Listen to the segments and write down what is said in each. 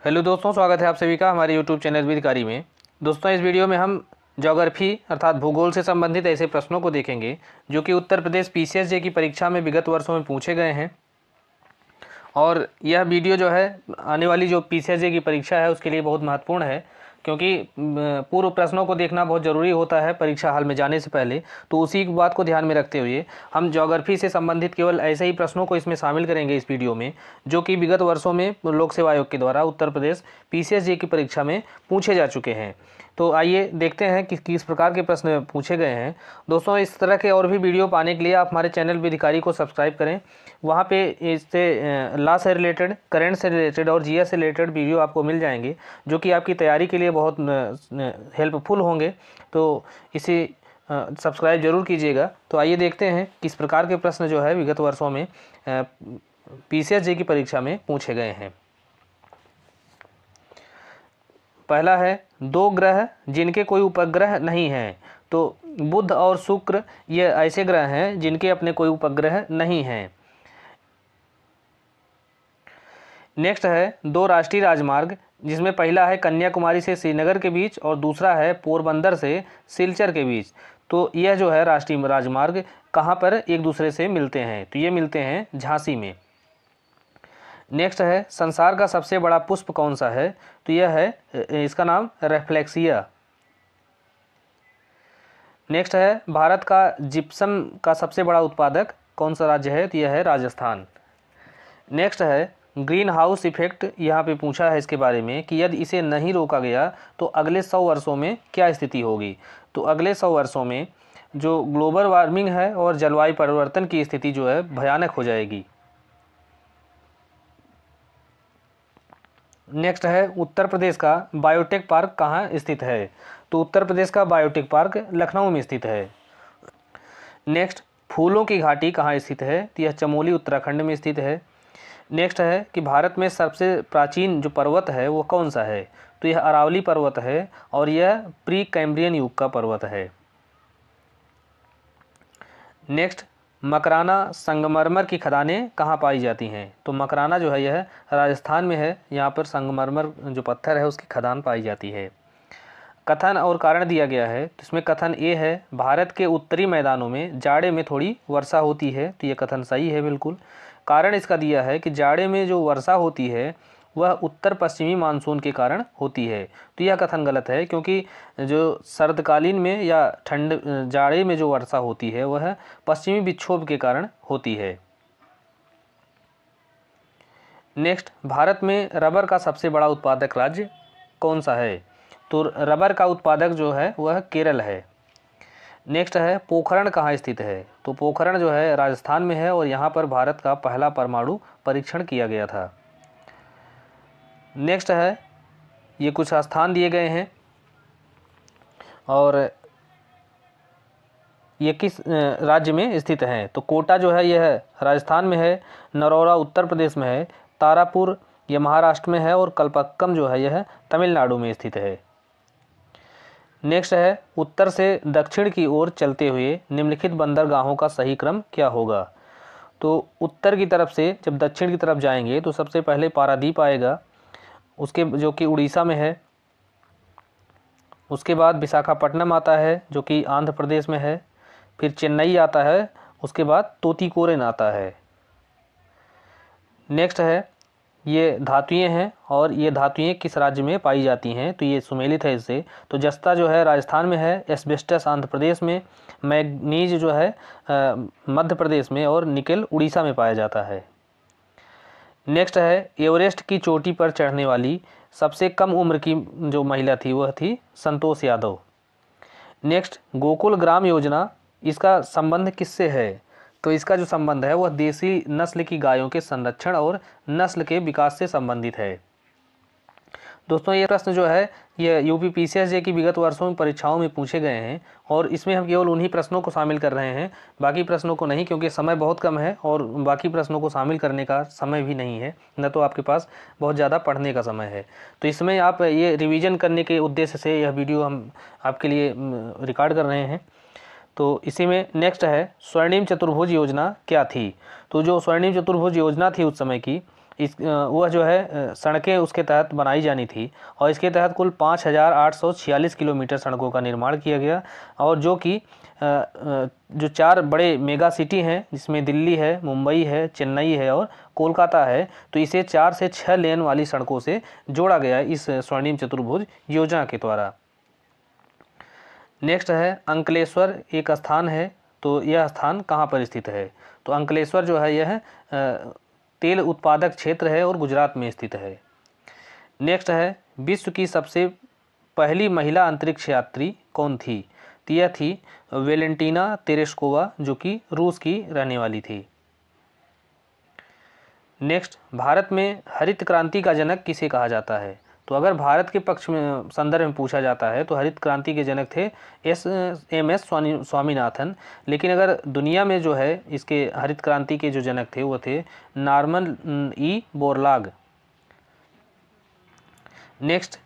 Hello दोस्तों, स्वागत है आप सभी का हमारे यूट्यूब चैनल विदकारी में। दोस्तों, इस वीडियो में हम ज्योग्राफी अर्थात भूगोल से संबंधित ऐसे प्रश्नों को देखेंगे जो कि उत्तर प्रदेश पीसीएसजे की परीक्षा में विगत वर्षों में पूछे गए हैं। और यह वीडियो जो है आने वाली जो पीसीएसजे की परीक्षा है उसके लिए बहुत महत्वपूर्ण है, क्योंकि पूर्व प्रश्नों को देखना बहुत ज़रूरी होता है परीक्षा हाल में जाने से पहले। तो उसी बात को ध्यान में रखते हुए हम ज्योग्राफी से संबंधित केवल ऐसे ही प्रश्नों को इसमें शामिल करेंगे इस वीडियो में, जो कि विगत वर्षों में लोक सेवा आयोग के द्वारा उत्तर प्रदेश पीसीएसजे की परीक्षा में पूछे जा चुके हैं। तो आइए देखते हैं कि किस प्रकार के प्रश्न पूछे गए हैं। दोस्तों, इस तरह के और भी वीडियो पाने के लिए आप हमारे चैनल विधिकारी को सब्सक्राइब करें। वहाँ पे इससे लॉ से रिलेटेड, करंट से रिलेटेड और जीएस से रिलेटेड वीडियो आपको मिल जाएंगे, जो कि आपकी तैयारी के लिए बहुत हेल्पफुल होंगे। तो इसे सब्सक्राइब जरूर कीजिएगा। तो आइए देखते हैं किस प्रकार के प्रश्न जो है विगत वर्षों में पीसीएसजे की परीक्षा में पूछे गए हैं। पहला है, दो ग्रह जिनके कोई उपग्रह नहीं हैं। तो बुध और शुक्र ये ऐसे ग्रह हैं जिनके अपने कोई उपग्रह नहीं हैं। नेक्स्ट है, दो राष्ट्रीय राजमार्ग जिसमें पहला है कन्याकुमारी से श्रीनगर के बीच और दूसरा है पोरबंदर से सिलचर के बीच। तो यह जो है राष्ट्रीय राजमार्ग कहाँ पर एक दूसरे से मिलते हैं? तो ये मिलते हैं झांसी में। नेक्स्ट है, संसार का सबसे बड़ा पुष्प कौन सा है? तो यह है, इसका नाम रेफ्लेक्सिया। नेक्स्ट है, भारत का जिप्सम का सबसे बड़ा उत्पादक कौन सा राज्य है? तो यह है राजस्थान। नेक्स्ट है, ग्रीन हाउस इफेक्ट यहाँ पे पूछा है इसके बारे में कि यदि इसे नहीं रोका गया तो अगले 100 वर्षों में क्या स्थिति होगी? तो अगले 100 वर्षों में जो ग्लोबल वार्मिंग है और जलवायु परिवर्तन की स्थिति जो है भयानक हो जाएगी। नेक्स्ट है, उत्तर प्रदेश का बायोटेक पार्क कहाँ स्थित है? तो उत्तर प्रदेश का बायोटेक पार्क लखनऊ में स्थित है। नेक्स्ट, फूलों की घाटी कहाँ स्थित है? तो यह चमोली उत्तराखंड में स्थित है। नेक्स्ट है कि भारत में सबसे प्राचीन जो पर्वत है वो कौन सा है? तो यह अरावली पर्वत है और यह प्री कैम्ब्रियन युग का पर्वत है। नेक्स्ट, मकराना संगमरमर की खदानें कहाँ पाई जाती हैं? तो मकराना जो है यह राजस्थान में है। यहाँ पर संगमरमर जो पत्थर है उसकी खदान पाई जाती है। कथन और कारण दिया गया है। तो इसमें कथन ए है, भारत के उत्तरी मैदानों में जाड़े में थोड़ी वर्षा होती है। तो ये कथन सही है बिल्कुल। कारण इसका दिया है कि जाड़े में जो वर्षा होती है वह उत्तर पश्चिमी मानसून के कारण होती है। तो यह कथन गलत है, क्योंकि जो शरदकालीन में या ठंड जाड़े में जो वर्षा होती है वह पश्चिमी विक्षोभ के कारण होती है। नेक्स्ट, भारत में रबर का सबसे बड़ा उत्पादक राज्य कौन सा है? तो रबर का उत्पादक जो है वह केरल है। नेक्स्ट है, पोखरण कहाँ स्थित है? तो पोखरण जो है राजस्थान में है और यहाँ पर भारत का पहला परमाणु परीक्षण किया गया था। नेक्स्ट है, ये कुछ स्थान दिए गए हैं और ये किस राज्य में स्थित हैं? तो कोटा जो है यह राजस्थान में है, नरौरा उत्तर प्रदेश में है, तारापुर यह महाराष्ट्र में है और कलपक्कम जो है यह तमिलनाडु में स्थित है। नेक्स्ट है, उत्तर से दक्षिण की ओर चलते हुए निम्नलिखित बंदरगाहों का सही क्रम क्या होगा? तो उत्तर की तरफ से जब दक्षिण की तरफ जाएंगे तो सबसे पहले पारादीप आएगा, उसके जो कि उड़ीसा में है। उसके बाद विशाखापट्टनम आता है जो कि आंध्र प्रदेश में है। फिर चेन्नई आता है, उसके बाद तूतीकोरिन आता है। नेक्स्ट है, ये धातुएं हैं और ये धातुएं किस राज्य में पाई जाती हैं? तो ये सुमेलित है इससे। तो जस्ता जो है राजस्थान में है, एस्बेस्टस आंध्र प्रदेश में, मैग्नीज जो है मध्य प्रदेश में और निकेल उड़ीसा में पाया जाता है। नेक्स्ट है, एवरेस्ट की चोटी पर चढ़ने वाली सबसे कम उम्र की जो महिला थी वह थी संतोष यादव। नेक्स्ट, गोकुल ग्राम योजना इसका संबंध किससे है? तो इसका जो संबंध है वह देसी नस्ल की गायों के संरक्षण और नस्ल के विकास से संबंधित है। दोस्तों, ये प्रश्न जो है ये यूपी पीसीएसजे की विगत वर्षों में परीक्षाओं में पूछे गए हैं और इसमें हम केवल उन्हीं प्रश्नों को शामिल कर रहे हैं, बाकी प्रश्नों को नहीं, क्योंकि समय बहुत कम है और बाकी प्रश्नों को शामिल करने का समय भी नहीं है, न तो आपके पास बहुत ज़्यादा पढ़ने का समय है। तो इसमें आप ये रिवीजन करने के उद्देश्य से यह वीडियो हम आपके लिए रिकॉर्ड कर रहे हैं। तो इसी में नेक्स्ट है, स्वर्णिम चतुर्भुज योजना क्या थी? तो जो स्वर्णिम चतुर्भुज योजना थी उस समय की वह जो है सड़कें उसके तहत बनाई जानी थी और इसके तहत कुल 5,846 किलोमीटर सड़कों का निर्माण किया गया। और जो कि जो 4 बड़े मेगा सिटी हैं जिसमें दिल्ली है, मुंबई है, चेन्नई है और कोलकाता है, तो इसे 4 से 6 लेन वाली सड़कों से जोड़ा गया इस स्वर्णिम चतुर्भुज योजना के द्वारा। नेक्स्ट है अंकलेश्वर एक स्थान है, तो यह स्थान कहाँ पर स्थित है? तो अंकलेश्वर जो है यह तेल उत्पादक क्षेत्र है और गुजरात में स्थित है। नेक्स्ट है विश्व की सबसे पहली महिला अंतरिक्ष यात्री कौन थी? तो यह थी वेलेंटीना तेरेस्कोवा, जो कि रूस की रहने वाली थी। नेक्स्ट, भारत में हरित क्रांति का जनक किसे कहा जाता है? तो अगर भारत के पक्ष में संदर्भ में पूछा जाता है तो हरित क्रांति के जनक थे एस स्वामीनाथन। लेकिन अगर दुनिया में जो है इसके हरित क्रांति के जो जनक थे वो थे Norman E Borlaug. Next,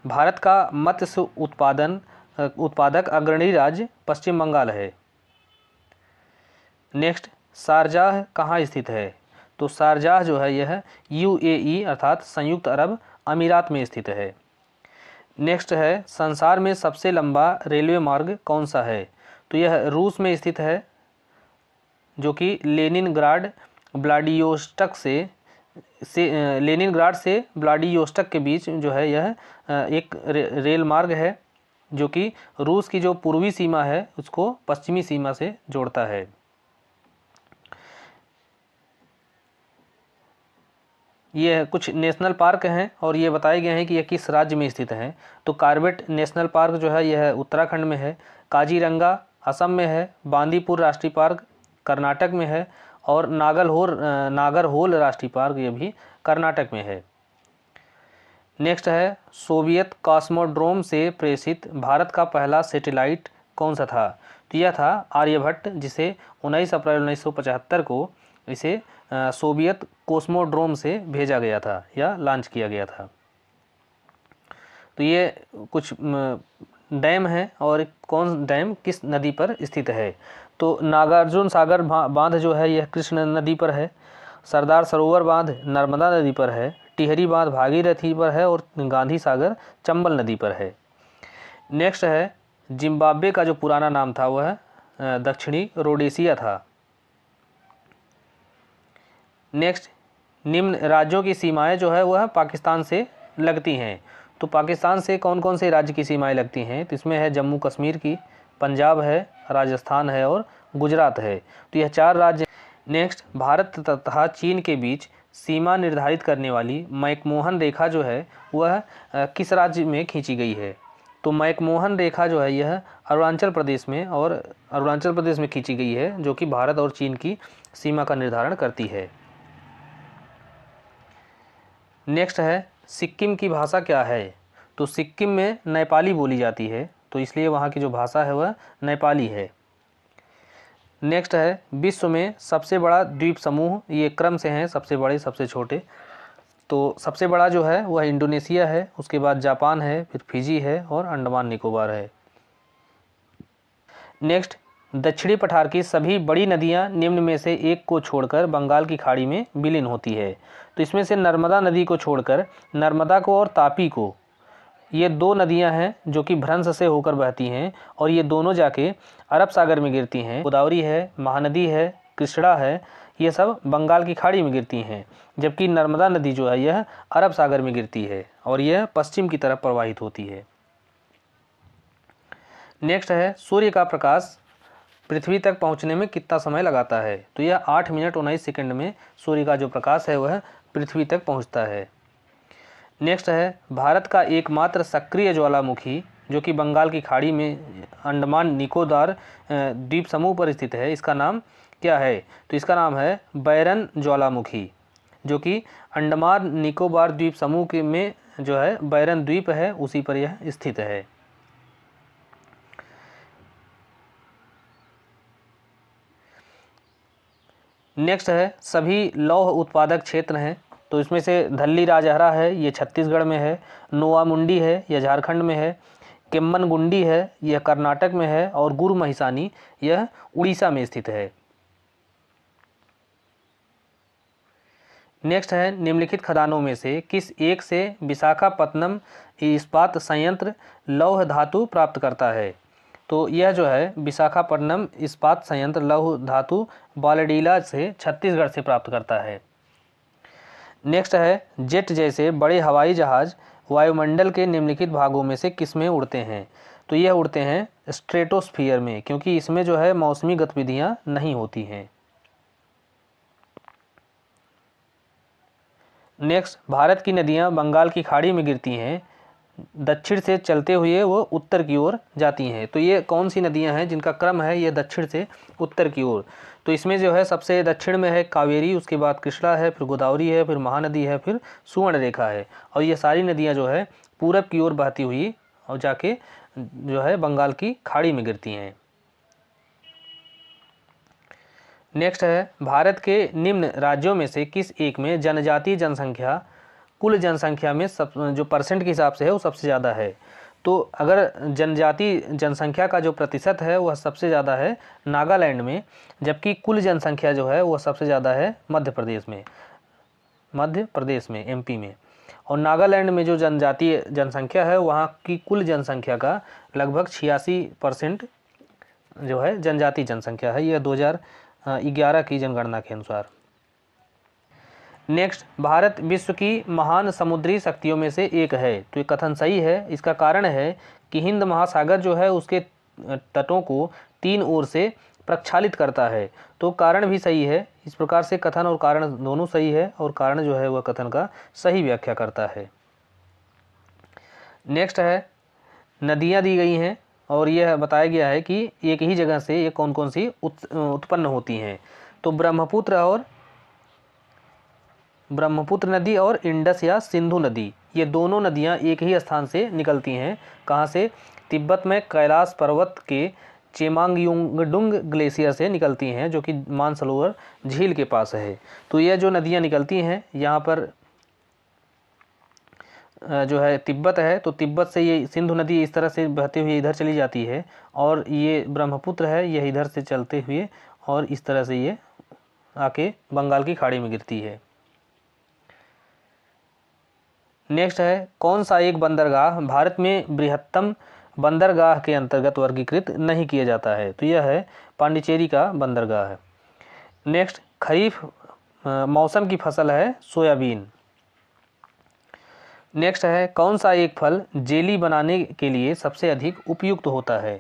Bharat का मत्स्य उत्पादक अग्रणी राज्य पश्चिम बंगाल है। नेक्स्ट, शारजाह कहाँ स्थित है? तो शारजाह जो है यह UAE अर्थात संयुक्त अरब अमीरात में स्थित है। नेक्स्ट है संसार में सबसे लंबा रेलवे मार्ग कौन सा है? तो यह रूस में स्थित है, जो कि लेनिनग्राड से व्लादिवोस्टॉक के बीच जो है यह एक रेल मार्ग है, जो कि रूस की जो पूर्वी सीमा है उसको पश्चिमी सीमा से जोड़ता है। ये कुछ नेशनल पार्क हैं और ये बताए गए हैं कि यह किस राज्य में स्थित हैं। तो कार्बेट नेशनल पार्क जो है यह उत्तराखंड में है, काजीरंगा असम में है, बांदीपुर राष्ट्रीय पार्क कर्नाटक में है और नागरहोल राष्ट्रीय पार्क ये भी कर्नाटक में है। नेक्स्ट है सोवियत कॉस्मोड्रोम से प्रेषित भारत का पहला सैटेलाइट कौन सा था? तो यह था आर्यभट्ट, जिसे 19 अप्रैल 1975 को इसे सोवियत कॉस्मोड्रोम से भेजा गया था या लॉन्च किया गया था। तो ये कुछ डैम हैं और कौन डैम किस नदी पर स्थित है? तो नागार्जुन सागर बांध जो है यह कृष्ण नदी पर है, सरदार सरोवर बांध नर्मदा नदी पर है, टिहरी बांध भागीरथी पर है और गांधी सागर चंबल नदी पर है। नेक्स्ट है जिम्बाब्वे का जो पुराना नाम था वह दक्षिणी रोडेशिया था। नेक्स्ट, निम्न राज्यों की सीमाएं जो है वह पाकिस्तान से लगती हैं। तो पाकिस्तान से कौन कौन से राज्य की सीमाएं लगती हैं? तो इसमें है जम्मू कश्मीर की, पंजाब है, राजस्थान है और गुजरात है। तो यह 4 राज्य। नेक्स्ट, भारत तथा चीन के बीच सीमा निर्धारित करने वाली मैकमोहन रेखा जो है वह किस राज्य में खींची गई है? तो मैकमोहन रेखा जो है यह अरुणाचल प्रदेश में खींची गई है, जो कि भारत और चीन की सीमा का निर्धारण करती है। नेक्स्ट है सिक्किम की भाषा क्या है? तो सिक्किम में नेपाली बोली जाती है, तो इसलिए वहाँ की जो भाषा है वह नेपाली है। नेक्स्ट है विश्व में सबसे बड़ा द्वीप समूह, ये क्रम से हैं सबसे बड़े सबसे छोटे। तो सबसे बड़ा जो है वह इंडोनेशिया है, उसके बाद जापान है, फिर फिजी है और अंडमान निकोबार है। नेक्स्ट, दक्षिणी पठार की सभी बड़ी नदियां निम्न में से एक को छोड़कर बंगाल की खाड़ी में विलीन होती है। तो इसमें से नर्मदा नदी को छोड़कर नर्मदा को और तापी को, ये 2 नदियां हैं जो कि भ्रंश से होकर बहती हैं और ये दोनों जाके अरब सागर में गिरती हैं। गोदावरी है, महानदी है, कृष्णा है, ये सब बंगाल की खाड़ी में गिरती हैं, जबकि नर्मदा नदी जो है यह अरब सागर में गिरती है और यह पश्चिम की तरफ प्रवाहित होती है। नेक्स्ट है सूर्य का प्रकाश पृथ्वी तक पहुंचने में कितना समय लगाता है? तो यह 8 मिनट 19 सेकंड में सूर्य का जो प्रकाश है वह पृथ्वी तक पहुंचता है। नेक्स्ट है भारत का एकमात्र सक्रिय ज्वालामुखी जो कि बंगाल की खाड़ी में अंडमान निकोबार द्वीप समूह पर स्थित है, इसका नाम क्या है? तो इसका नाम है बैरन ज्वालामुखी, जो कि अंडमान निकोबार द्वीप समूह के में जो है बैरन द्वीप है उसी पर यह स्थित है। नेक्स्ट है सभी लौह उत्पादक क्षेत्र हैं, तो इसमें से धल्ली राजहरा है, ये छत्तीसगढ़ में है, नोवामुंडी है, यह झारखंड में है, केम्मनगुंडी है, यह कर्नाटक में है और गुरु महिसानी यह उड़ीसा में स्थित है। नेक्स्ट है, निम्नलिखित खदानों में से किस एक से विशाखापत्तनम इस्पात संयंत्र लौह धातु प्राप्त करता है? तो यह जो है विशाखापट्टनम इस्पात संयंत्र लौह धातु बालेडीला से छत्तीसगढ़ से प्राप्त करता है। नेक्स्ट है, जेट जैसे बड़े हवाई जहाज वायुमंडल के निम्नलिखित भागों में से किस में उड़ते हैं? तो यह उड़ते हैं स्ट्रेटोस्फियर में, क्योंकि इसमें जो है मौसमी गतिविधियां नहीं होती हैं। नेक्स्ट, भारत की नदियां बंगाल की खाड़ी में गिरती हैं, दक्षिण से चलते हुए वो उत्तर की ओर जाती हैं। तो ये कौन सी नदियां हैं जिनका क्रम है ये दक्षिण से उत्तर की ओर? तो इसमें जो है सबसे दक्षिण में है कावेरी, उसके बाद कृष्णा है, फिर गोदावरी है, फिर महानदी है, फिर सुवर्णरेखा है। और ये सारी नदियां जो है पूरब की ओर बहती हुई और जाके जो है बंगाल की खाड़ी में गिरती हैं। नेक्स्ट है, भारत के निम्न राज्यों में से किस एक में जनजातीय जनसंख्या कुल जनसंख्या में सब जो परसेंट के हिसाब से है वो सबसे ज़्यादा है? तो अगर जनजातीय जनसंख्या का जो प्रतिशत है वह सबसे ज़्यादा है नागालैंड में, जबकि कुल जनसंख्या जो है वह सबसे ज़्यादा है मध्य प्रदेश में एमपी में। और नागालैंड में जो जनजातीय जनसंख्या है वहाँ की कुल जनसंख्या का लगभग 86% जो है जनजातीय जनसंख्या है। यह 2011 की जनगणना के अनुसार। नेक्स्ट, भारत विश्व की महान समुद्री शक्तियों में से एक है। तो ये कथन सही है। इसका कारण है कि हिंद महासागर जो है उसके तटों को 3 ओर से प्रक्षालित करता है। तो कारण भी सही है। इस प्रकार से कथन और कारण दोनों सही है और कारण जो है वह कथन का सही व्याख्या करता है। नेक्स्ट है, नदियाँ दी गई हैं और यह बताया गया है कि एक ही जगह से ये कौन कौन सी उत्पन्न होती हैं। तो ब्रह्मपुत्र नदी और इंडस या सिंधु नदी, ये दोनों नदियां एक ही स्थान से निकलती हैं। कहाँ से? तिब्बत में कैलाश पर्वत के चेमांगयुंगडुंग ग्लेशियर से निकलती हैं, जो कि मानसरोवर झील के पास है। तो यह जो नदियां निकलती हैं यहाँ पर जो है तिब्बत है, तो तिब्बत से ये सिंधु नदी इस तरह से बहते हुए इधर चली जाती है, और ये ब्रह्मपुत्र है यह इधर से चलते हुए और इस तरह से ये आके बंगाल की खाड़ी में गिरती है। नेक्स्ट है, कौन सा एक बंदरगाह भारत में बृहत्तम बंदरगाह के अंतर्गत वर्गीकृत नहीं किया जाता है? तो यह है पांडिचेरी का बंदरगाह है। नेक्स्ट, खरीफ मौसम की फसल है सोयाबीन। नेक्स्ट है, कौन सा एक फल जेली बनाने के लिए सबसे अधिक उपयुक्त होता है?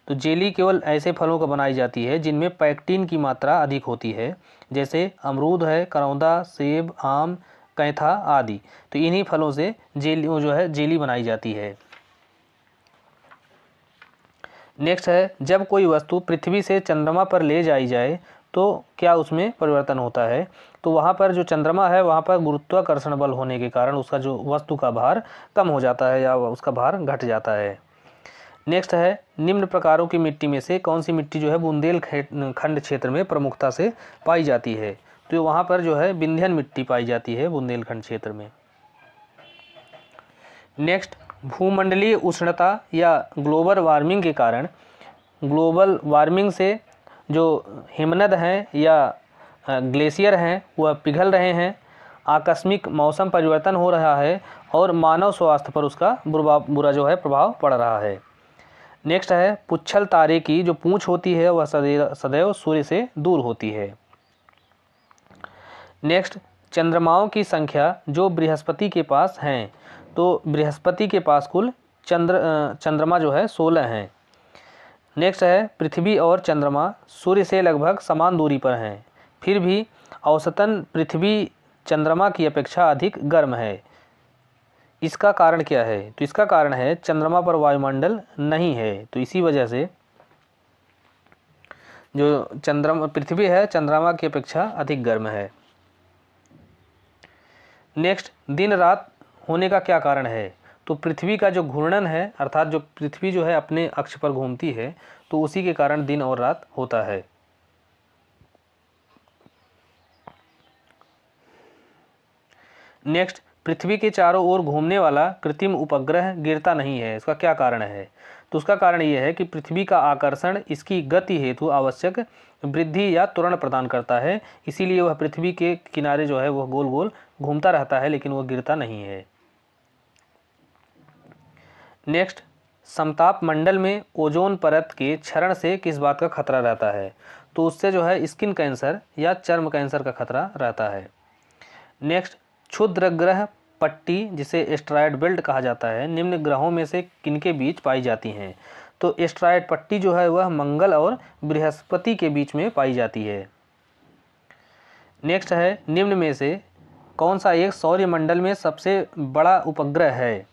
तो जेली केवल ऐसे फलों का बनाई जाती है जिनमें पैक्टिन की मात्रा अधिक होती है, जैसे अमरूद है, करौंदा, सेब, आम, कैथा आदि। तो इन्हीं फलों से जेली बनाई जाती है। नेक्स्ट है, जब कोई वस्तु पृथ्वी से चंद्रमा पर ले जाई जाए तो क्या उसमें परिवर्तन होता है? तो वहाँ पर जो चंद्रमा है वहाँ पर गुरुत्वाकर्षण बल होने के कारण उसका जो वस्तु का भार कम हो जाता है या उसका भार घट जाता है। नेक्स्ट है, निम्न प्रकारों की मिट्टी में से कौन सी मिट्टी जो है बुंदेलखंड क्षेत्र में प्रमुखता से पाई जाती है? तो वहाँ पर जो है विंध्यन मिट्टी पाई जाती है बुंदेलखंड क्षेत्र में। नेक्स्ट, भूमंडलीय उष्णता या ग्लोबल वार्मिंग के कारण ग्लोबल वार्मिंग से जो हिमनद हैं या ग्लेशियर हैं वह पिघल रहे हैं, आकस्मिक मौसम परिवर्तन हो रहा है और मानव स्वास्थ्य पर उसका बुरा जो है प्रभाव पड़ रहा है। नेक्स्ट है, पुच्छल तारे की जो पूंछ होती है वह सदैव सूर्य से दूर होती है। नेक्स्ट, चंद्रमाओं की संख्या जो बृहस्पति के पास हैं, तो बृहस्पति के पास कुल चंद्रमा जो है 16 हैं। नेक्स्ट है, पृथ्वी और चंद्रमा सूर्य से लगभग समान दूरी पर हैं, फिर भी औसतन पृथ्वी चंद्रमा की अपेक्षा अधिक गर्म है। इसका कारण क्या है? तो इसका कारण है चंद्रमा पर वायुमंडल नहीं है, तो इसी वजह से जो पृथ्वी है चंद्रमा की अपेक्षा अधिक गर्म है। नेक्स्ट, दिन रात होने का क्या कारण है? तो पृथ्वी का जो घूर्णन है, अर्थात जो पृथ्वी जो है अपने अक्ष पर घूमती है, तो उसी के कारण दिन और रात होता है। नेक्स्ट, पृथ्वी के चारों ओर घूमने वाला कृत्रिम उपग्रह गिरता नहीं है, इसका क्या कारण है? तो उसका कारण ये है कि पृथ्वी का आकर्षण इसकी गति हेतु आवश्यक वृद्धि या त्वरण प्रदान करता है, इसीलिए वह पृथ्वी के किनारे जो है वह गोल गोल घूमता रहता है, लेकिन वह गिरता नहीं है। नेक्स्ट, समताप मंडल में ओजोन परत के क्षरण से किस बात का खतरा रहता है? तो उससे जो है स्किन कैंसर या चर्म कैंसर का खतरा रहता है। नेक्स्ट, क्षुद्र ग्रह पट्टी जिसे एस्ट्रॉयड बेल्ट कहा जाता है निम्न ग्रहों में से किनके बीच पाई जाती हैं? तो एस्ट्रॉयड पट्टी जो है वह मंगल और बृहस्पति के बीच में पाई जाती है। नेक्स्ट है, निम्न में से कौन सा एक सौरमंडल में सबसे बड़ा उपग्रह है?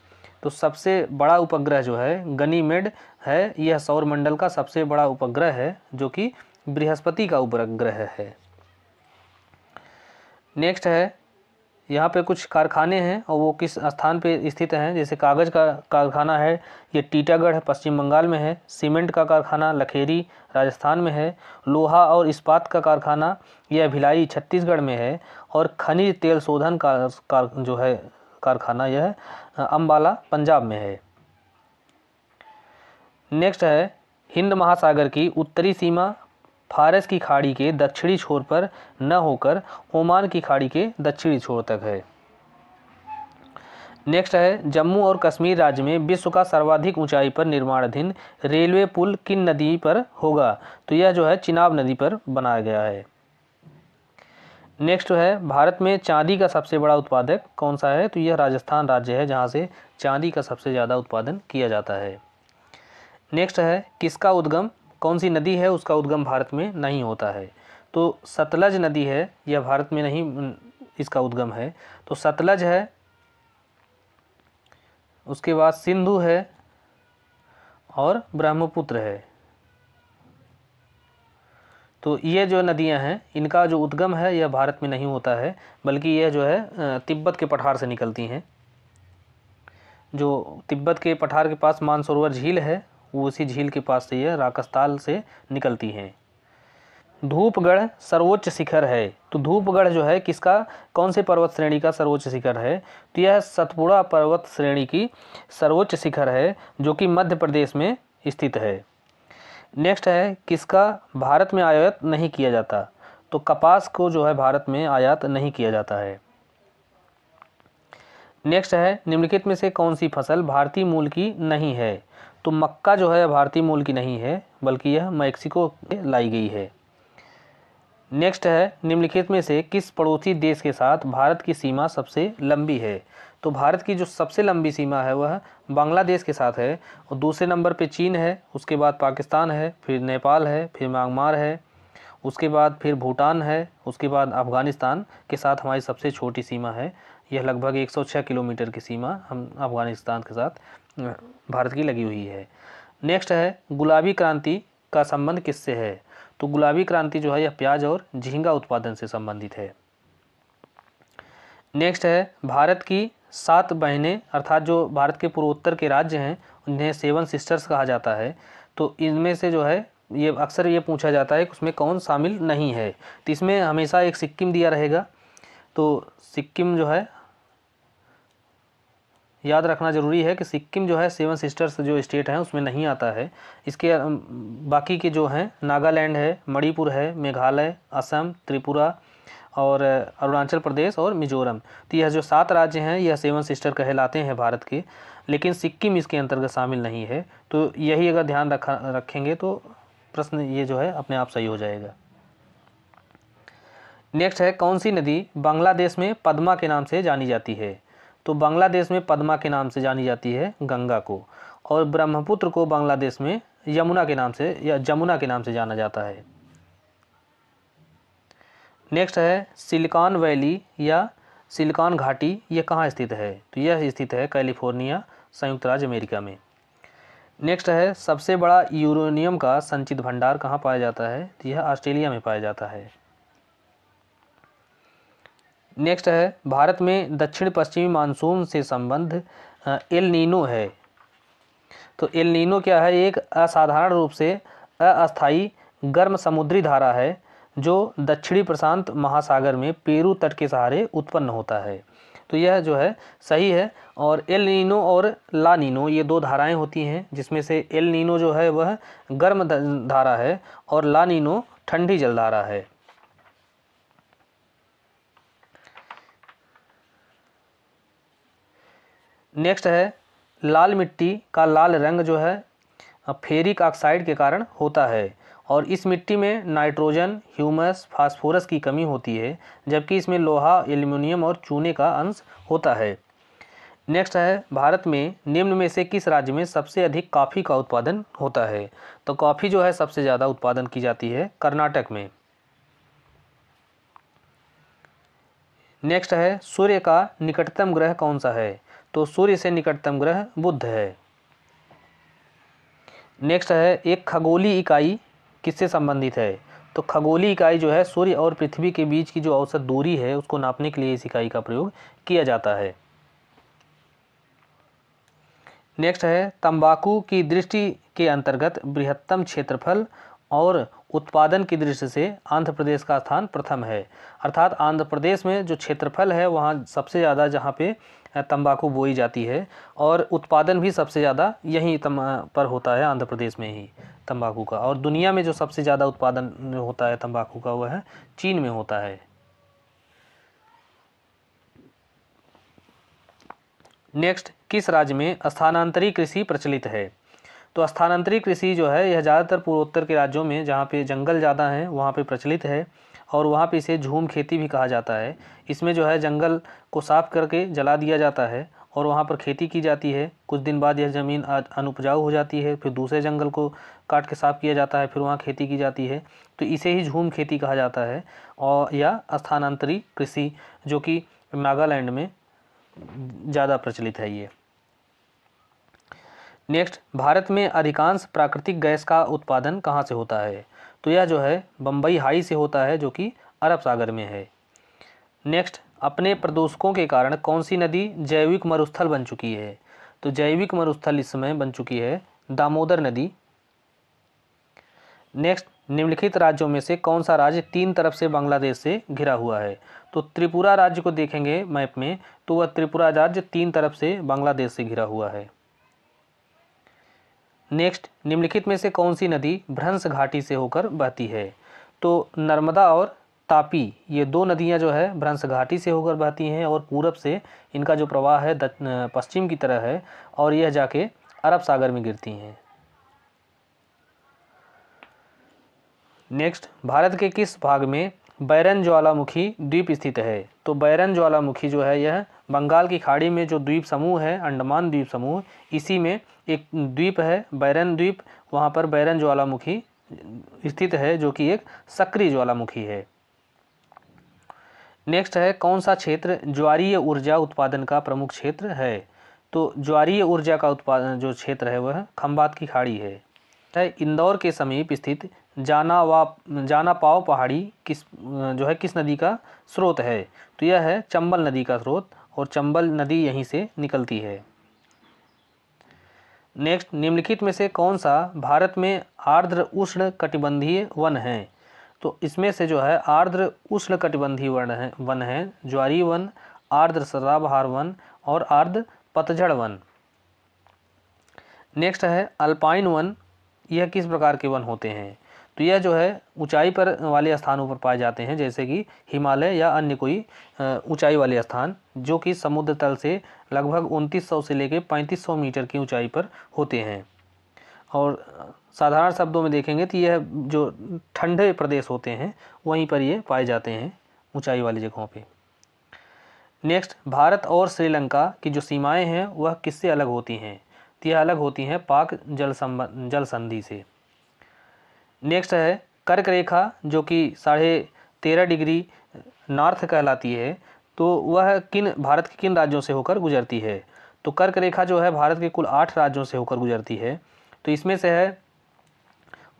तो सबसे बड़ा उपग्रह जो है गनीमेड है, यह सौरमंडल का सबसे बड़ा उपग्रह है जो कि बृहस्पति का उपग्रह है। नेक्स्ट है, यहाँ पे कुछ कारखाने हैं और वो किस स्थान पे स्थित हैं, जैसे कागज़ का कारखाना है ये टीटागढ़ पश्चिम बंगाल में है, सीमेंट का कारखाना लखेरी राजस्थान में है, लोहा और इस्पात का कारखाना यह भिलाई छत्तीसगढ़ में है, और खनिज तेल शोधन जो है कारखाना यह अम्बाला पंजाब में है। नेक्स्ट है, हिंद महासागर की उत्तरी सीमा फारस की खाड़ी के दक्षिणी छोर पर न होकर ओमान की खाड़ी के दक्षिणी छोर तक है। नेक्स्ट है, जम्मू और कश्मीर राज्य में विश्व का सर्वाधिक ऊंचाई पर निर्माणाधीन रेलवे पुल किन नदी पर होगा? तो यह जो है चिनाब नदी पर बनाया गया है। नेक्स्ट है, भारत में चांदी का सबसे बड़ा उत्पादक कौन सा है? तो यह राजस्थान राज्य है जहां से चांदी का सबसे ज़्यादा उत्पादन किया जाता है। नेक्स्ट है, किसका उद्गम, कौन सी नदी है उसका उद्गम भारत में नहीं होता है? तो सतलज नदी है, यह भारत में नहीं इसका उद्गम है। तो सतलज है, उसके बाद सिंधु है और ब्रह्मपुत्र है। तो ये जो नदियां हैं इनका जो उद्गम है यह भारत में नहीं होता है, बल्कि यह जो है तिब्बत के पठार से निकलती हैं। जो तिब्बत के पठार के पास मानसरोवर झील है वो उसी झील के पास से यह राकसताल से निकलती हैं। धूपगढ़ सर्वोच्च शिखर है, तो धूपगढ़ जो है किसका, कौन से पर्वत श्रेणी का सर्वोच्च शिखर है? तो यह सतपुड़ा पर्वत श्रेणी की सर्वोच्च शिखर है जो कि मध्य प्रदेश में स्थित है। नेक्स्ट है, किसका भारत में आयात नहीं किया जाता? तो कपास को जो है भारत में आयात नहीं किया जाता है। नेक्स्ट है, निम्नलिखित में से कौन सी फसल भारतीय मूल की नहीं है? तो मक्का जो है भारतीय मूल की नहीं है, बल्कि यह मैक्सिको से लाई गई है। नेक्स्ट है, निम्नलिखित में से किस पड़ोसी देश के साथ भारत की सीमा सबसे लंबी है? तो भारत की जो सबसे लंबी सीमा है वह बांग्लादेश के साथ है, और दूसरे नंबर पे चीन है, उसके बाद पाकिस्तान है, फिर नेपाल है, फिर म्यांमार है, उसके बाद फिर भूटान है, उसके बाद अफ़गानिस्तान के साथ हमारी सबसे छोटी सीमा है। यह लगभग 106 किलोमीटर की सीमा हम अफ़गानिस्तान के साथ भारत की लगी हुई है। नेक्स्ट है, गुलाबी क्रांति का संबंध किससे है? तो गुलाबी क्रांति जो है यह प्याज और झींगा उत्पादन से संबंधित है। नेक्स्ट है, भारत की 7 बहनें अर्थात जो भारत के पूर्वोत्तर के राज्य हैं उन्हें 7 सिस्टर्स कहा जाता है। तो इनमें से जो है ये अक्सर ये पूछा जाता है कि उसमें कौन शामिल नहीं है, तो इसमें हमेशा एक सिक्किम दिया रहेगा। तो सिक्किम जो है याद रखना ज़रूरी है कि सिक्किम जो है 7 सिस्टर्स जो स्टेट हैं उसमें नहीं आता है। इसके बाकी के जो हैं नागालैंड है, मणिपुर है, मेघालय, असम, त्रिपुरा और अरुणाचल प्रदेश और मिजोरम, तो यह जो 7 राज्य हैं यह 7 सिस्टर कहलाते हैं भारत के, लेकिन सिक्किम इसके अंतर्गत शामिल नहीं है। तो यही अगर ध्यान रखेंगे तो प्रश्न ये जो है अपने आप सही हो जाएगा। नेक्स्ट है, कौन सी नदी बांग्लादेश में पद्मा के नाम से जानी जाती है? तो बांग्लादेश में पद्मा के नाम से जानी जाती है गंगा को, और ब्रह्मपुत्र को बांग्लादेश में यमुना के नाम से या जमुना के नाम से जाना जाता है। नेक्स्ट है, सिलिकॉन वैली या सिलिकॉन घाटी ये कहाँ स्थित है? तो यह स्थित है कैलिफोर्निया, संयुक्त राज्य अमेरिका में। नेक्स्ट है, सबसे बड़ा यूरेनियम का संचित भंडार कहाँ पाया जाता है? तो यह ऑस्ट्रेलिया में पाया जाता है। नेक्स्ट है, भारत में दक्षिण पश्चिमी मानसून से संबंध एल नीनो है। तो एल नीनो क्या है? एक असाधारण रूप से अस्थायी गर्म समुद्री धारा है जो दक्षिणी प्रशांत महासागर में पेरू तट के सहारे उत्पन्न होता है। तो यह जो है सही है। और एल नीनो और ला नीनो ये दो धाराएं होती हैं, जिसमें से एल नीनो जो है वह गर्म धारा है और ला नीनो ठंडी जलधारा है। नेक्स्ट है, लाल मिट्टी का लाल रंग जो है फेरिक ऑक्साइड के कारण होता है और इस मिट्टी में नाइट्रोजन, ह्यूमस, फास्फोरस की कमी होती है, जबकि इसमें लोहा, एल्युमिनियम और चूने का अंश होता है। नेक्स्ट है, भारत में निम्न में से किस राज्य में सबसे अधिक कॉफ़ी का उत्पादन होता है? तो कॉफ़ी जो है सबसे ज़्यादा उत्पादन की जाती है कर्नाटक में। नेक्स्ट है, सूर्य का निकटतम ग्रह कौन सा है? तो सूर्य से निकटतम ग्रह बुध है। नेक्स्ट है, एक खगोलीय इकाई किससे संबंधित है? तो खगोलीय इकाई जो है सूर्य और पृथ्वी के बीच की जो औसत दूरी है उसको नापने के लिए इस इकाई का प्रयोग किया जाता है। नेक्स्ट है, तंबाकू की दृष्टि के अंतर्गत बृहत्तम क्षेत्रफल और उत्पादन की दृष्टि से आंध्र प्रदेश का स्थान प्रथम है। अर्थात आंध्र प्रदेश में जो क्षेत्रफल है वहाँ सबसे ज़्यादा जहाँ पे तंबाकू बोई जाती है और उत्पादन भी सबसे ज़्यादा यहीं पर होता है, आंध्र प्रदेश में ही तंबाकू का। और दुनिया में जो सबसे ज़्यादा उत्पादन होता है तंबाकू का वह है चीन में होता है। नेक्स्ट, किस राज्य में स्थानांतरी कृषि प्रचलित है? तो स्थानांतरी कृषि जो है यह ज़्यादातर पूर्वोत्तर के राज्यों में जहाँ पे जंगल ज़्यादा हैं वहाँ पे प्रचलित है और वहाँ पे इसे झूम खेती भी कहा जाता है। इसमें जो है जंगल को साफ करके जला दिया जाता है और वहाँ पर खेती की जाती है। कुछ दिन बाद यह ज़मीन अनुपजाऊ हो जाती है, फिर दूसरे जंगल को काट के साफ किया जाता है, फिर वहाँ खेती की जाती है। तो इसे ही झूम खेती कहा जाता है और या स्थानांतरी कृषि, जो कि नागालैंड में ज़्यादा प्रचलित है ये। नेक्स्ट, भारत में अधिकांश प्राकृतिक गैस का उत्पादन कहाँ से होता है? तो यह जो है बम्बई हाई से होता है, जो कि अरब सागर में है। नेक्स्ट, अपने प्रदूषकों के कारण कौन सी नदी जैविक मरुस्थल बन चुकी है? तो जैविक मरुस्थल इस समय बन चुकी है दामोदर नदी। नेक्स्ट, निम्नलिखित राज्यों में से कौन सा राज्य तीन तरफ से बांग्लादेश से घिरा हुआ है? तो त्रिपुरा राज्य को देखेंगे मैप में तो वह त्रिपुरा राज्य तीन तरफ से बांग्लादेश से घिरा हुआ है। नेक्स्ट, निम्नलिखित में से कौन सी नदी भ्रंश घाटी से होकर बहती है? तो नर्मदा और तापी ये दो नदियां जो है भ्रंश घाटी से होकर बहती हैं और पूरब से इनका जो प्रवाह है पश्चिम की तरह है और यह जाके अरब सागर में गिरती हैं। नेक्स्ट, भारत के किस भाग में बैरन ज्वालामुखी द्वीप स्थित है? तो बैरन ज्वालामुखी जो है यह बंगाल की खाड़ी में जो द्वीप समूह है, अंडमान द्वीप समूह, इसी में एक द्वीप है बैरन द्वीप। वहाँ पर बैरन ज्वालामुखी स्थित है जो कि एक सक्रिय ज्वालामुखी है। नेक्स्ट है, कौन सा क्षेत्र ज्वारीय ऊर्जा उत्पादन का प्रमुख क्षेत्र है? तो ज्वारीय ऊर्जा का उत्पादन जो क्षेत्र है वह खंबात की खाड़ी है। इंदौर के समीप स्थित जानापाव पहाड़ी किस नदी का स्रोत है? तो यह है चंबल नदी का स्रोत और चंबल नदी यहीं से निकलती है। नेक्स्ट, निम्नलिखित में से कौन सा भारत में आर्द्र उष्ण कटिबंधीय वन है? तो इसमें से जो है आर्द्र उष्ण कटिबंधीय वन है ज्वारीय वन, आर्द्र सदाबहार वन और आर्द्र पतझड़ वन। नेक्स्ट है अल्पाइन वन, यह किस प्रकार के वन होते हैं? तो यह जो है ऊंचाई पर वाले स्थानों पर पाए जाते हैं, जैसे कि हिमालय या अन्य कोई ऊंचाई वाले स्थान, जो कि समुद्र तल से लगभग 2900 से लेकर 3500 मीटर की ऊंचाई पर होते हैं। और साधारण शब्दों में देखेंगे तो यह जो ठंडे प्रदेश होते हैं वहीं पर ये पाए जाते हैं, ऊंचाई वाली जगहों पे। नेक्स्ट, भारत और श्रीलंका की जो सीमाएं हैं वह किससे अलग होती हैं? तो यह अलग होती हैं पाक जल संधि से। नेक्स्ट है कर्क रेखा, जो कि 13.5 डिग्री नॉर्थ कहलाती है, तो वह भारत के किन राज्यों से होकर गुजरती है? तो कर्क रेखा जो है भारत के कुल 8 राज्यों से होकर गुजरती है। तो इसमें से है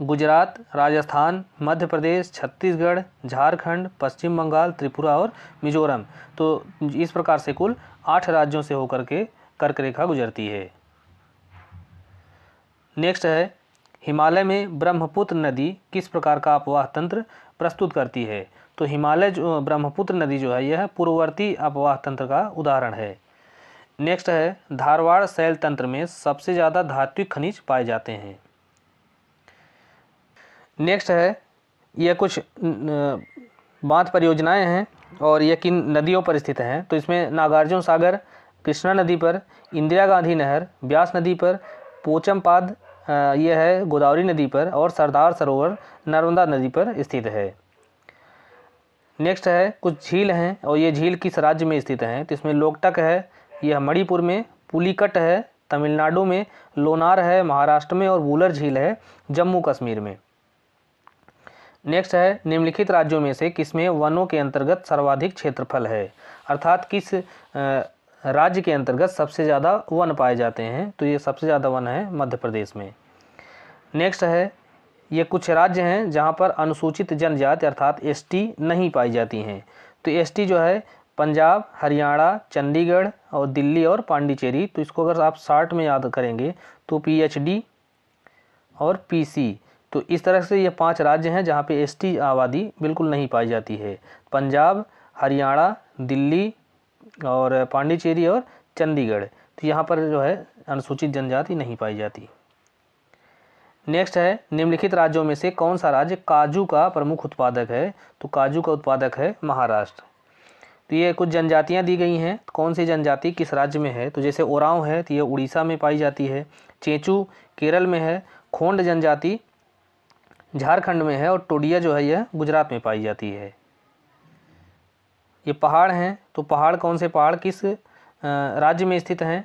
गुजरात, राजस्थान, मध्य प्रदेश, छत्तीसगढ़, झारखंड, पश्चिम बंगाल, त्रिपुरा और मिजोरम। तो इस प्रकार से कुल 8 राज्यों से होकर के कर्क रेखा गुजरती है। नेक्स्ट है, हिमालय में ब्रह्मपुत्र नदी किस प्रकार का अपवाह तंत्र प्रस्तुत करती है? तो हिमालय जो ब्रह्मपुत्र नदी जो है यह पूर्ववर्ती अपवाह तंत्र का उदाहरण है। नेक्स्ट है धारवाड़ शैल तंत्र में सबसे ज़्यादा धात्विक खनिज पाए जाते हैं। नेक्स्ट है यह कुछ बांध परियोजनाएं हैं और यह किन नदियों पर स्थित हैं। तो इसमें नागार्जुन सागर कृष्णा नदी पर, इंदिरा गांधी नहर ब्यास नदी पर, पोचमपाद यह है गोदावरी नदी पर और सरदार सरोवर नर्मदा नदी पर स्थित है। नेक्स्ट है कुछ झील हैं और ये झील किस राज्य में स्थित हैं। तो इसमें लोकटक है, यह मणिपुर में, पुलिकट है तमिलनाडु में, लोनार है महाराष्ट्र में और वुलर झील है जम्मू कश्मीर में। नेक्स्ट है निम्नलिखित राज्यों में से किसमें वनों के अंतर्गत सर्वाधिक क्षेत्रफल है, अर्थात किस राज्य के अंतर्गत सबसे ज़्यादा वन पाए जाते हैं। तो ये सबसे ज़्यादा वन है मध्य प्रदेश में। नेक्स्ट है ये कुछ राज्य हैं जहाँ पर अनुसूचित जनजाति अर्थात एसटी नहीं पाई जाती हैं। तो एसटी जो है पंजाब, हरियाणा, चंडीगढ़ और दिल्ली और पांडिचेरी। तो इसको अगर आप शार्ट में याद करेंगे तो पीएचडी और पीसी। तो इस तरह से ये 5 राज्य हैं जहाँ पे एसटी आबादी बिल्कुल नहीं पाई जाती है। पंजाब, हरियाणा, दिल्ली और पांडिचेरी और चंडीगढ़। तो यहाँ पर जो है अनुसूचित जनजाति नहीं पाई जाती। नेक्स्ट है निम्नलिखित राज्यों में से कौन सा राज्य काजू का प्रमुख उत्पादक है। तो काजू का उत्पादक है महाराष्ट्र। तो ये कुछ जनजातियाँ दी गई हैं, कौन सी जनजाति किस राज्य में है। तो जैसे ओरांव है तो ये उड़ीसा में पाई जाती है, चेंचू केरल में है, खोंड जनजाति झारखंड में है और टोडिया जो है यह गुजरात में पाई जाती है। ये पहाड़ हैं, तो पहाड़ कौन से पहाड़ किस राज्य में स्थित हैं।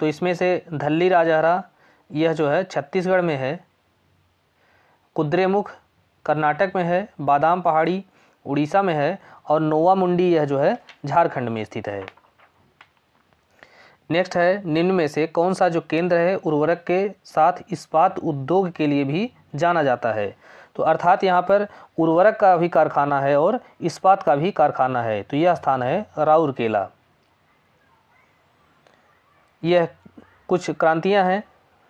तो इसमें से धल्ली राजहरा यह जो है छत्तीसगढ़ में है, कुद्रेमुख कर्नाटक में है, बादाम पहाड़ी उड़ीसा में है और नोवा मुंडी यह जो है झारखंड में स्थित है। नेक्स्ट है निम्न में से कौन सा जो केंद्र है उर्वरक के साथ इस्पात उद्योग के लिए भी जाना जाता है। तो अर्थात यहाँ पर उर्वरक का भी कारखाना है और इस्पात का भी कारखाना है। तो यह स्थान है राउरकेला। यह कुछ क्रांतियाँ हैं,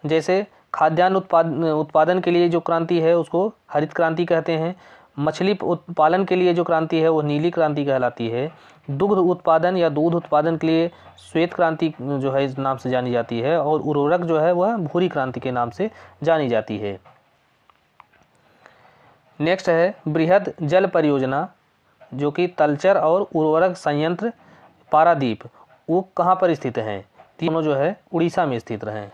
जैसे खाद्यान्न उत्पादन के लिए जो क्रांति है उसको हरित क्रांति कहते हैं। मछली पालन के लिए जो क्रांति है वो नीली क्रांति कहलाती है। दुग्ध उत्पादन या दूध उत्पादन के लिए श्वेत क्रांति जो है इस नाम से जानी जाती है और उर्वरक जो है वह भूरी क्रांति के नाम से जानी जाती है। नेक्स्ट है बृहद जल परियोजना जो कि तलचर और उर्वरक संयंत्र पारादीप वो कहाँ पर स्थित हैं। तीनों जो है उड़ीसा में स्थित हैं।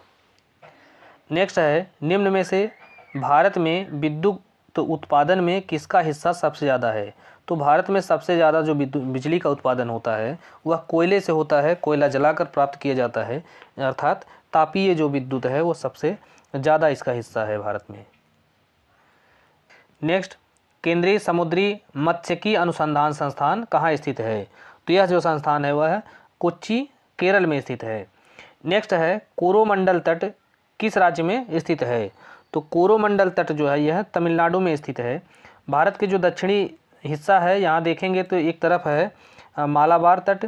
नेक्स्ट है निम्न में से भारत में विद्युत उत्पादन में किसका हिस्सा सबसे ज़्यादा है। तो भारत में सबसे ज़्यादा जो बिजली का उत्पादन होता है वह कोयले से होता है, कोयला जलाकर प्राप्त किया जाता है, अर्थात तापीय जो विद्युत है वो सबसे ज़्यादा इसका हिस्सा है भारत में। नेक्स्ट केंद्रीय समुद्री मत्स्यिकी अनुसंधान संस्थान कहाँ स्थित है। तो यह जो संस्थान है वह कोच्चि केरल में स्थित है। नेक्स्ट है कोरोमंडल तट किस राज्य में स्थित है। तो कोरोमंडल तट जो है यह तमिलनाडु में स्थित है। भारत के जो दक्षिणी हिस्सा है यहाँ देखेंगे तो एक तरफ है मालाबार तट,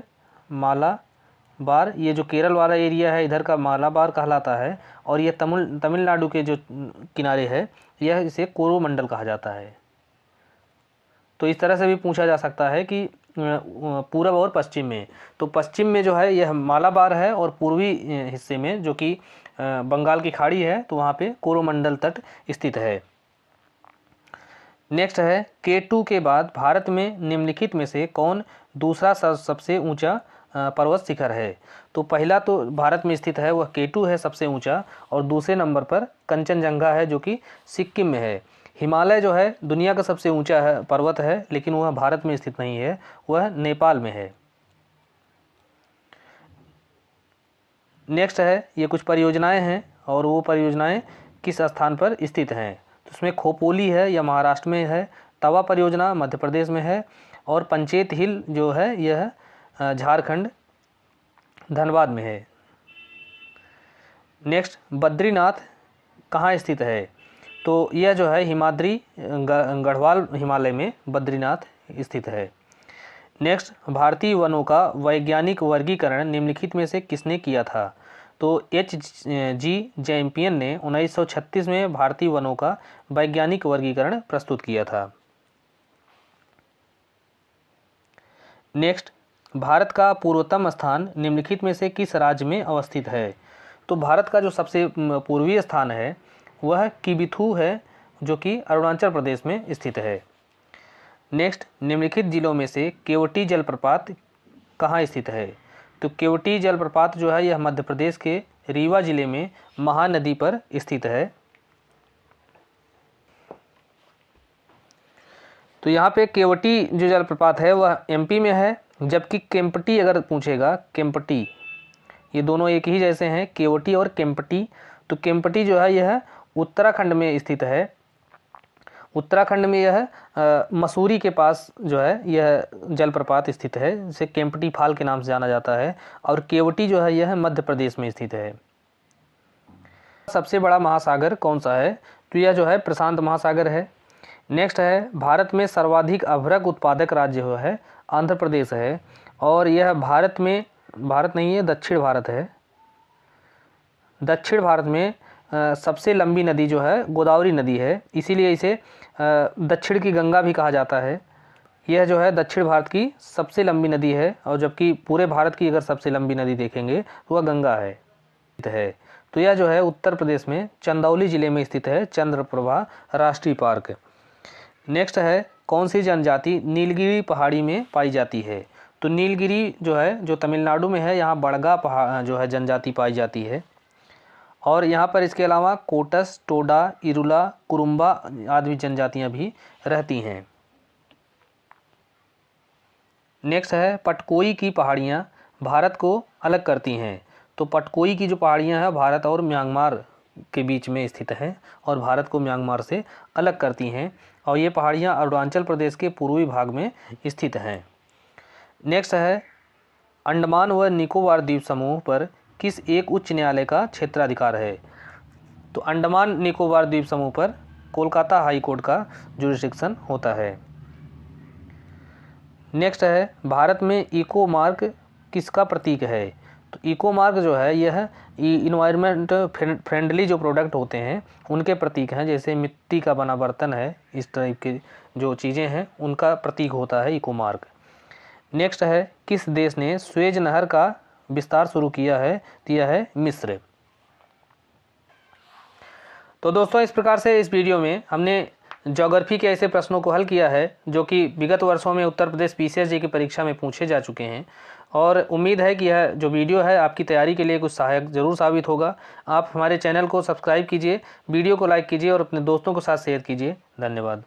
मालाबार ये जो केरल वाला एरिया है इधर का मालाबार कहलाता है और ये तमिलनाडु के जो किनारे है यह इसे कोरोमंडल कहा जाता है। तो इस तरह से भी पूछा जा सकता है कि पूर्व और पश्चिम में। तो पश्चिम में जो है यह मालाबार है और पूर्वी हिस्से में जो कि बंगाल की खाड़ी है तो वहाँ पे कोरोमंडल तट स्थित है। नेक्स्ट है K2 के बाद भारत में निम्नलिखित में से कौन दूसरा सबसे ऊंचा पर्वत शिखर है। तो पहला तो भारत में स्थित है वह K2 है सबसे ऊंचा और दूसरे नंबर पर कंचनजंगा है जो कि सिक्किम में है। हिमालय जो है दुनिया का सबसे ऊंचा है पर्वत है लेकिन वह भारत में स्थित नहीं है, वह नेपाल में है। नेक्स्ट है ये कुछ परियोजनाएं हैं और वो परियोजनाएं किस स्थान पर स्थित हैं। तो उसमें खोपोली है या महाराष्ट्र में है, तवा परियोजना मध्य प्रदेश में है और पंचेत हिल जो है यह झारखंड धनबाद में है। नेक्स्ट बद्रीनाथ कहाँ स्थित है। तो यह जो है हिमाद्री गढ़वाल हिमालय में बद्रीनाथ स्थित है। नेक्स्ट भारतीय वनों का वैज्ञानिक वर्गीकरण निम्नलिखित में से किसने किया था। तो H.G. जैम्पियन ने 1936 में भारतीय वनों का वैज्ञानिक वर्गीकरण प्रस्तुत किया था। नेक्स्ट, भारत का पूर्वतम स्थान निम्नलिखित में से किस राज्य में अवस्थित है? तो भारत का जो सबसे पूर्वीय स्थान है वह किबिथू है, जो कि अरुणाचल प्रदेश में स्थित है। नेक्स्ट, निम्नलिखित जिलों में से केवटी जलप्रपात कहाँ स्थित है? तो केवटी जलप्रपात जो है यह मध्य प्रदेश के रीवा जिले में महानदी पर स्थित है। तो यहाँ पे केवटी जो जलप्रपात है वह एमपी में है, जबकि केम्पटी अगर पूछेगा, केम्पटी, ये दोनों एक ही जैसे हैं, केवटी और केम्पटी। तो केम्पटी जो है यह उत्तराखंड में स्थित है। उत्तराखंड में यह मसूरी के पास जो है यह जलप्रपात स्थित है, जिसे केम्पटी फाल के नाम से जाना जाता है। और केवटी जो है यह मध्य प्रदेश में स्थित है। सबसे बड़ा महासागर कौन सा है? तो यह जो है प्रशांत महासागर है। नेक्स्ट है, भारत में सर्वाधिक अभ्रक उत्पादक राज्य जो है आंध्र प्रदेश है, और यह भारत नहीं है, दक्षिण भारत है। दक्षिण भारत में सबसे लंबी नदी जो है गोदावरी नदी है, इसीलिए इसे दक्षिण की गंगा भी कहा जाता है। यह जो है दक्षिण भारत की सबसे लंबी नदी है, और जबकि पूरे भारत की अगर सबसे लंबी नदी देखेंगे तो वह गंगा है। तो यह जो है उत्तर प्रदेश में चंदौली जिले में स्थित है, चंद्रप्रभा राष्ट्रीय पार्क। नेक्स्ट है, कौन सी जनजाति नीलगिरी पहाड़ी में पाई जाती है? तो नीलगिरी जो है जो तमिलनाडु में है, यहाँ बड़गा पहाड़ जो है जनजाति पाई जाती है। और यहाँ पर इसके अलावा कोटस, टोडा, इरुला, कुरुम्बा आदि जनजातियाँ भी रहती हैं। नेक्स्ट है, पटकोई की पहाड़ियाँ भारत को अलग करती हैं। तो पटकोई की जो पहाड़ियाँ हैं भारत और म्यांमार के बीच में स्थित हैं और भारत को म्यांमार से अलग करती हैं, और ये पहाड़ियाँ अरुणाचल प्रदेश के पूर्वी भाग में स्थित हैं। नेक्स्ट है, अंडमान व निकोबार द्वीप समूह पर किस एक उच्च न्यायालय का क्षेत्राधिकार है? तो अंडमान निकोबार द्वीप समूह पर कोलकाता हाई कोर्ट का जुरिस्डिक्शन होता है। नेक्स्ट है, भारत में इको मार्क किसका प्रतीक है? तो इको मार्क जो है यह इन्वायरमेंट फ्रेंडली जो प्रोडक्ट होते हैं उनके प्रतीक हैं, जैसे मिट्टी का बना बर्तन है, इस टाइप के जो चीज़ें हैं उनका प्रतीक होता है इको मार्क। नेक्स्ट है, किस देश ने स्वेज नहर का विस्तार शुरू किया है? तो यह है मिस्र। तो दोस्तों, इस प्रकार से इस वीडियो में हमने ज्योग्राफी के ऐसे प्रश्नों को हल किया है जो कि विगत वर्षों में उत्तर प्रदेश पीसीएसजी की परीक्षा में पूछे जा चुके हैं, और उम्मीद है कि यह जो वीडियो है आपकी तैयारी के लिए कुछ सहायक जरूर साबित होगा। आप हमारे चैनल को सब्सक्राइब कीजिए, वीडियो को लाइक कीजिए और अपने दोस्तों के साथ शेयर कीजिए। धन्यवाद।